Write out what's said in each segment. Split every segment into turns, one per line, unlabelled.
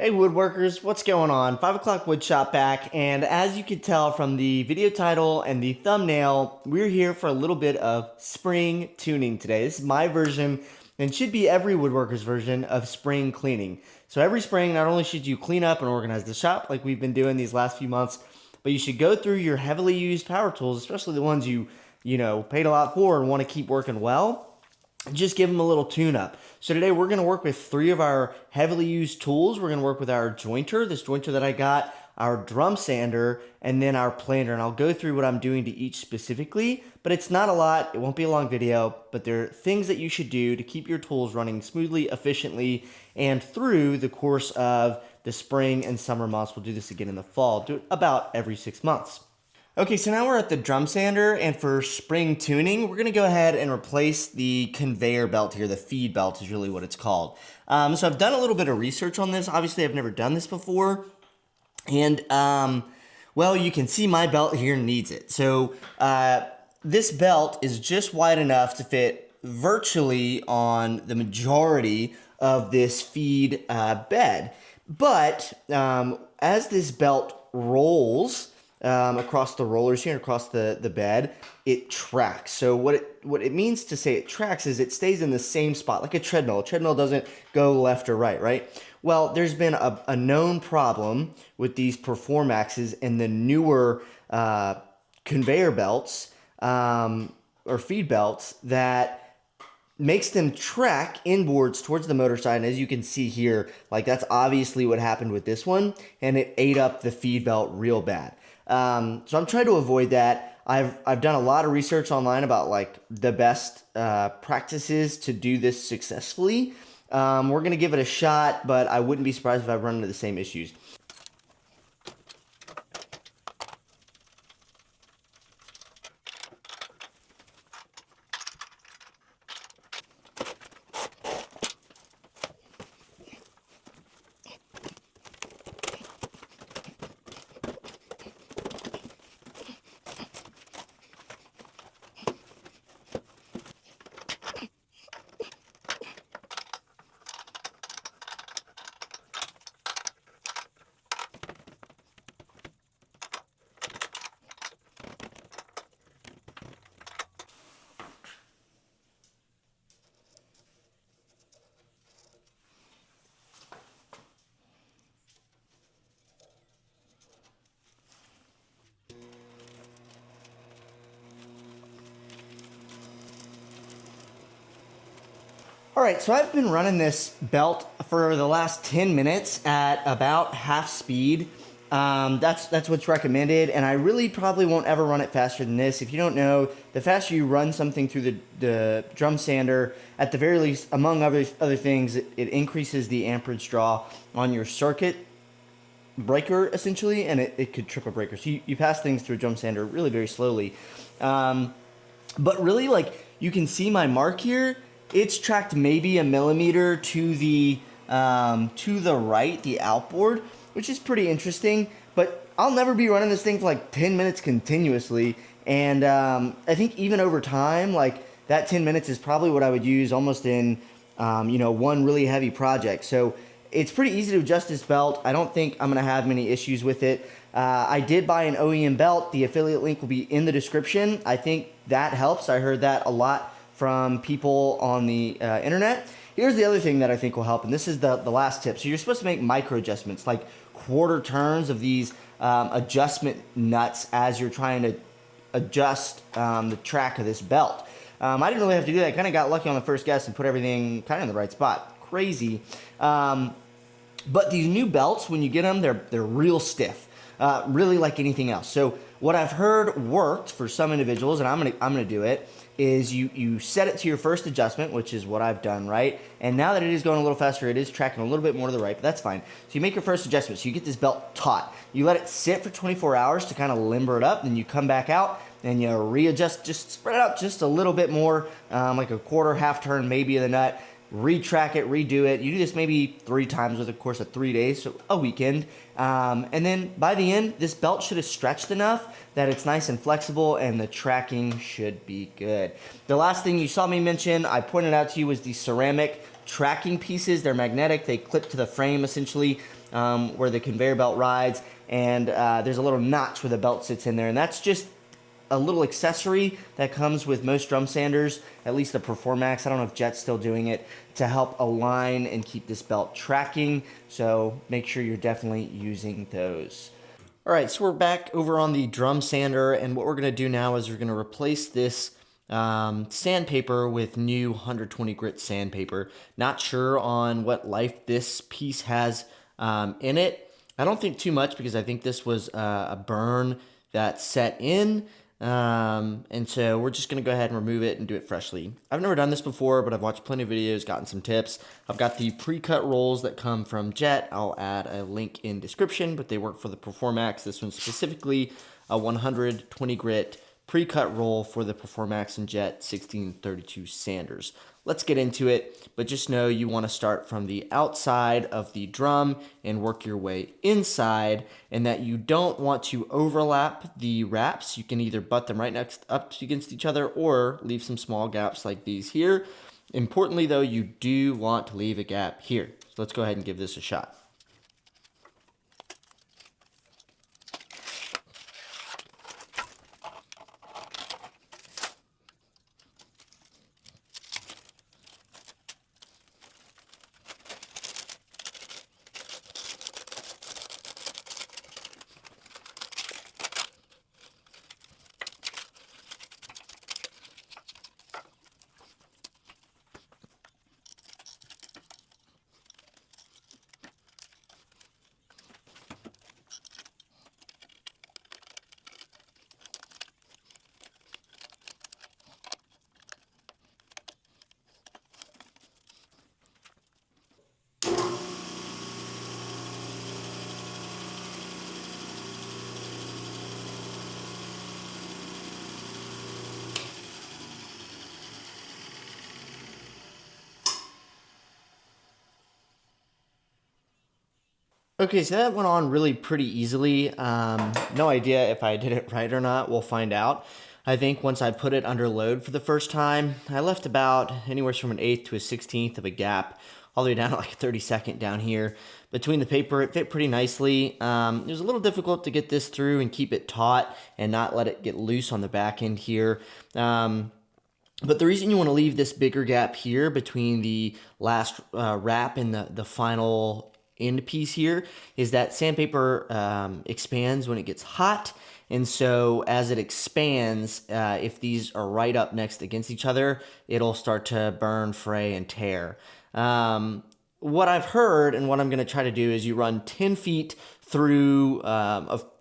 Hey Woodworkers, what's going on? 5 o'clock Woodshop back, and as you can tell from the video title and the thumbnail, we're here for a little bit of spring tuning today. This is my version, and should be every Woodworkers version of spring cleaning. So every spring, not only should you clean up and organize the shop like we've been doing these last few months, but you should go through your heavily used power tools, especially the ones you paid a lot for and want to keep working well. Just give them a little tune up. So today we're going to work with 3 of our heavily used tools. We're going to work with our jointer, this jointer that I got, our drum sander, and then our planer. And I'll go through what I'm doing to each specifically, but it's not a lot. It won't be a long video, but there are things that you should do to keep your tools running smoothly, efficiently, and through the course of the spring and summer months. We'll do this again in the fall. Do it about every 6 months. Okay, so now we're at the drum sander, and for spring tuning, we're going to go ahead and replace the conveyor belt here. The feed belt is really what it's called. So I've done a little bit of research on this. Obviously, I've never done this before, and well, you can see my belt here needs it. So this belt is just wide enough to fit virtually on the majority of this feed bed. But as this belt rolls across the rollers here, across the bed, it tracks. So what it means to say it tracks is it stays in the same spot, like a treadmill. A treadmill doesn't go left or right, right? Well, there's been a known problem with these Performaxes and the newer conveyor belts or feed belts that makes them track inboards towards the motor side. And as you can see here, like that's obviously what happened with this one, and it ate up the feed belt real bad. So I'm trying to avoid that. I've done a lot of research online about like the best practices to do this successfully. We're gonna give it a shot, but I wouldn't be surprised if I run into the same issues. All right, so I've been running this belt for the last 10 minutes at about half speed. That's what's recommended, and I really probably won't ever run it faster than this. If you don't know, the faster you run something through the drum sander, at the very least, among other things, it increases the amperage draw on your circuit breaker, essentially, and it could trip a breaker. So you pass things through a drum sander really very slowly. But really, like, you can see my mark here. It's tracked maybe a millimeter to the right, the outboard, which is pretty interesting. But I'll never be running this thing for like 10 minutes continuously. And I think even over time, like that 10 minutes is probably what I would use almost in, one really heavy project. So it's pretty easy to adjust this belt. I don't think I'm going to have many issues with it. I did buy an OEM belt. The affiliate link will be in the description. I think that helps. I heard that a lot from people on the internet. Here's the other thing that I think will help, and this is the last tip. So you're supposed to make micro adjustments, like quarter turns of these adjustment nuts as you're trying to adjust the track of this belt. I didn't really have to do that. I kind of got lucky on the first guess and put everything kind of in the right spot. Crazy. But these new belts, when you get them, they're real stiff, really like anything else. So what I've heard worked for some individuals, and I'm gonna do it, is you set it to your first adjustment, which is what I've done, right? And now that it is going a little faster, it is tracking a little bit more to the right, but that's fine. So you make your first adjustment. So you get this belt taut. You let it sit for 24 hours to kind of limber it up, then you come back out and you readjust, just spread it out just a little bit more, like a quarter, half turn maybe of the nut. Retrack it, redo it. You do this maybe 3 times over the course of 3 days, so a weekend. And then by the end, this belt should have stretched enough that it's nice and flexible and the tracking should be good. The last thing you saw me mention, I pointed out to you, was the ceramic tracking pieces. They're magnetic, they clip to the frame essentially. where the conveyor belt rides, and there's a little notch where the belt sits in there, and that's just a little accessory that comes with most drum sanders, at least the Performax. I don't know if Jet's still doing it, to help align and keep this belt tracking. So make sure you're definitely using those. All right, so we're back over on the drum sander, and what we're gonna do now is we're gonna replace this sandpaper with new 120 grit sandpaper. Not sure on what life this piece has in it. I don't think too much, because I think this was a burn that set in. And so we're just going to go ahead and remove it and do it freshly. I've never done this before, but I've watched plenty of videos, gotten some tips. I've got the pre-cut rolls that come from Jet. I'll add a link in description, but they work for the Performax. This one's specifically a 120 grit pre-cut roll for the Performax and Jet 1632 sanders. Let's get into it, but just know you want to start from the outside of the drum and work your way inside, and that you don't want to overlap the wraps. You can either butt them right next up against each other or leave some small gaps like these here. Importantly though, you do want to leave a gap here. So let's go ahead and give this a shot. Okay, so that went on really pretty easily. No idea if I did it right or not. We'll find out. I think once I put it under load for the first time, I left about anywhere from an eighth to a 16th of a gap, all the way down to like a 32nd down here. Between the paper, it fit pretty nicely. It was a little difficult to get this through and keep it taut and not let it get loose on the back end here. But the reason you want to leave this bigger gap here between the last wrap and the final end piece here is that sandpaper expands when it gets hot. And so as it expands, if these are right up next against each other, it'll start to burn, fray, and tear. What I've heard and what I'm going to try to do is you run 10 feet through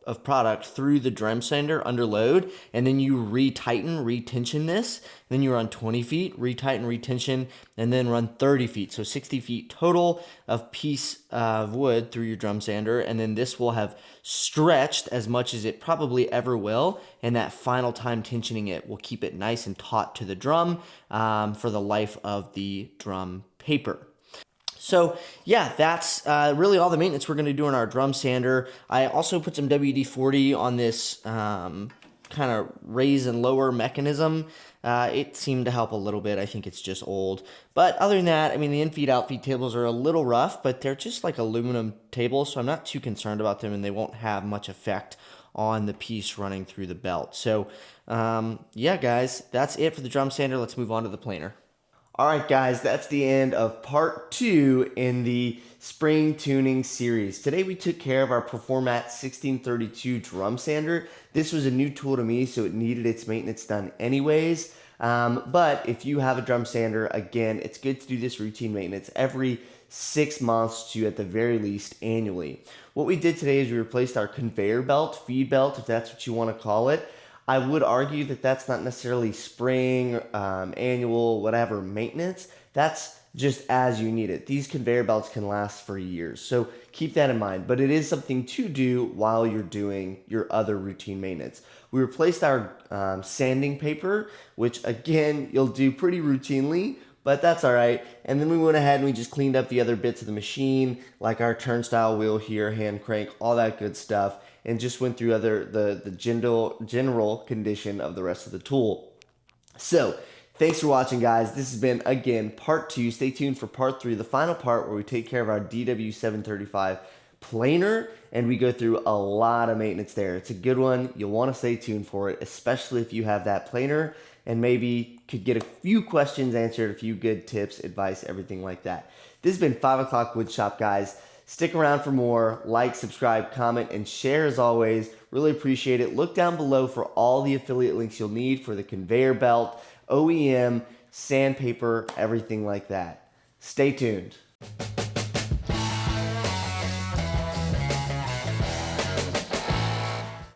of product through the drum sander under load, and then you retension this. Then you run 20 feet, retighten, retension, and then run 30 feet. So 60 feet total of piece of wood through your drum sander, and then this will have stretched as much as it probably ever will, and that final time tensioning it will keep it nice and taut to the drum for the life of the drum paper. So yeah, that's really all the maintenance we're going to do on our drum sander. I also put some WD-40 on this kind of raise and lower mechanism. It seemed to help a little bit. I think it's just old. But other than that, I mean, the in-feed, out-feed tables are a little rough, but they're just like aluminum tables, so I'm not too concerned about them, and they won't have much effect on the piece running through the belt. So yeah, guys, that's it for the drum sander. Let's move on to the planer. All right, guys, that's the end of part 2 in the spring tuning series. Today we took care of our Performax 1632 drum sander. This was a new tool to me, so it needed its maintenance done anyways. But if you have a drum sander, again, it's good to do this routine maintenance every 6 months to, at the very least, annually. What we did today is we replaced our conveyor belt, feed belt, if that's what you want to call it. I would argue that that's not necessarily spring, annual, whatever maintenance. That's just as you need it. These conveyor belts can last for years, so keep that in mind. But it is something to do while you're doing your other routine maintenance. We replaced our sanding paper, which again, you'll do pretty routinely, but that's all right. And then we went ahead and we just cleaned up the other bits of the machine, like our turnstile wheel here, hand crank, all that good stuff, and just went through the general condition of the rest of the tool. So thanks for watching, guys. This has been, again, part 2. Stay tuned for part 3, the final part where we take care of our DW735 planer, and we go through a lot of maintenance there. It's a good one. You'll want to stay tuned for it, especially if you have that planer and maybe could get a few questions answered, a few good tips, advice, everything like that. This has been 5 o'clock Woodshop, guys. Stick around for more. Like, subscribe, comment, and share as always. Really appreciate it. Look down below for all the affiliate links you'll need for the conveyor belt, OEM, sandpaper, everything like that. Stay tuned.